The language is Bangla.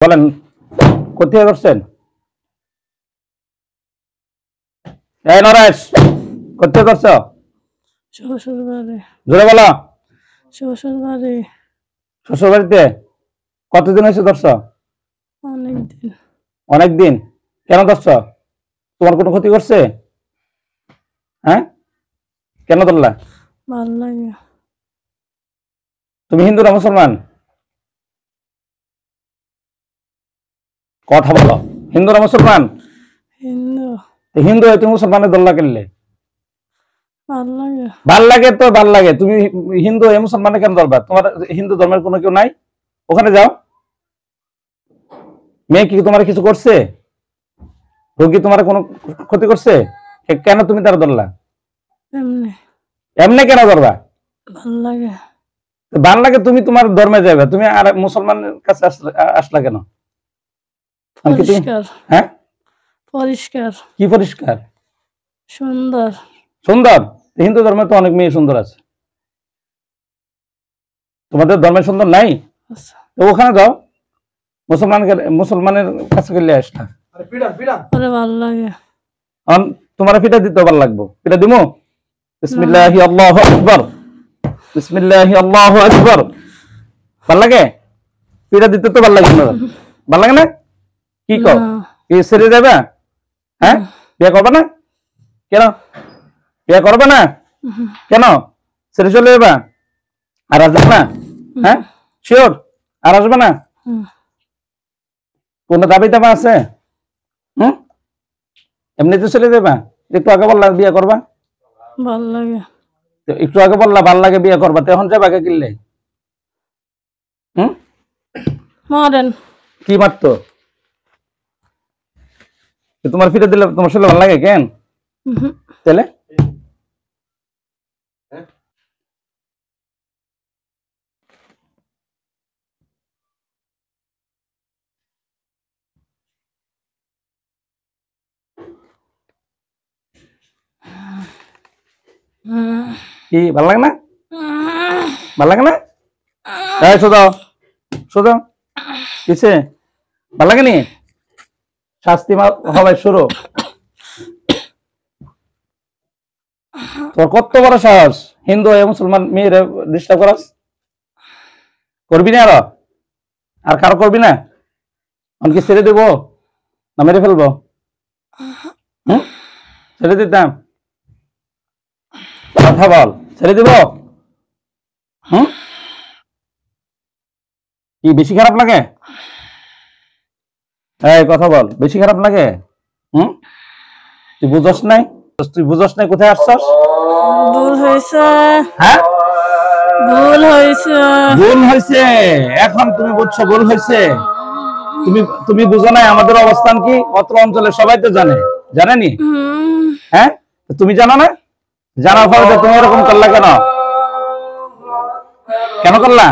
বলেন কোথায় করছেন? এই নরেশ কোথায় করছো? শ্বশুর বাড়ি। জোরে বলো। শ্বশুর বাড়ি। শ্বশুর বাড়িতে কতদিন হয়েছে ধরছো? অনেকদিন। অনেকদিন। কেন ধরছো? তোমার কোনো ক্ষতি করছে? হ্যাঁ, কেন ধরলা? ভাল লাগে। তুমি হিন্দু না মুসলমান? কথা বলো। হিন্দু না মুসলমান? হিন্দু। হিন্দু হয়ে তুমি মুসলমানের ধরলা কেনলে? ভাল লাগে। ভাল লাগে তো ভাল লাগে, তুমি হিন্দু হয়ে মুসলমানের কেন ধরবা? তোমার হিন্দু ধর্মের কোনো কেউ নাই? ওখানে যাও। মেয়ে কি তোমার কিছু করছে? রোগী তোমার কোনো ক্ষতি করছে? কেন তুমি তারা ধরলা? এমনি। এমনি কেন ধরবা? ভাল লাগে। ভাল লাগে, তুমি তোমার ধর্মে যাবে, তুমি আর মুসলমানের কাছে আসলা কেন? পরিষ্কার। হ্যাঁ, পরিষ্কার। কি পরিষ্কার? সুন্দর। সুন্দর? হিন্দু ধর্মে তো অনেক মেয়ে সুন্দর আছে, তোমাদের ধর্মে সুন্দর নাই? আচ্ছা। তো ওখানে যাও, মুসলমানের কাছে গেলে আসলা। ভাল লাগে। তোমার পিঠা দিতে ভালো লাগবো, পিঠা দিমু। বিসমিল্লাহি আল্লাহু আকবার, বিসমিল্লাহি আল্লাহু আকবার। ভাল লাগে? পিঠা দিতে তো ভাল লাগে না? ভাল লাগে না? কি কও, কি ছেড়ে যাবে? হ্যাঁ, বিয়ে করবে না কেন? বিয়ে করবে না কেন? ছেড়ে চলে যাবে? আর আসবে না? হ্যাঁ, শিওর? আর আসবে না? কোন দাবি দাবা আছে? এমনিতে চলে যাবে? একটু আগে বললা বিয়ে করবা। ভাল লাগে। একটু আগে বললা ভাল লাগে বিয়ে করবা, তো এখন যাবে আগে কিনলে? মারেন। কি মারতো? তোমার ফিরে দিলে তোমার শরীরে ভালো লাগে কেন? তাহলে কি ভালো লাগে না? ভালো লাগে না? শোধাও শোধাও, কিসে ভালো লাগে নি? শাস্তি হবে শুরু। তোর কত বড় সাহস, হিন্দু হয়ে মুসলমান মেয়েরা ডিস্টার্ব করাস? করবি না? আর কারো করবি না? আমাকে ছেড়ে দেবো না মেরে ফেলবো? ছেড়ে দিতাম? কথা বল, ছেড়ে দিব? কি বেশি খারাপ লাগে? এই কথা বল, বেশি খারাপ লাগে? তুই বুঝস নাই? তুই বুঝস নাই কোথায় আসছস? ভুল হয়েছে। হ্যাঁ, ভুল হয়েছে। ভুল হয়েছে। এখন তুমি বুঝছো ভুল হয়েছে? তুমি বুঝো নাই আমাদের অবস্থান কি? অত্র অঞ্চলে সবাই তো জানে, জানেনি? হ্যাঁ, তুমি জানো না? জানার ফলে তুমি এরকম করলা কেন? কেন করলা?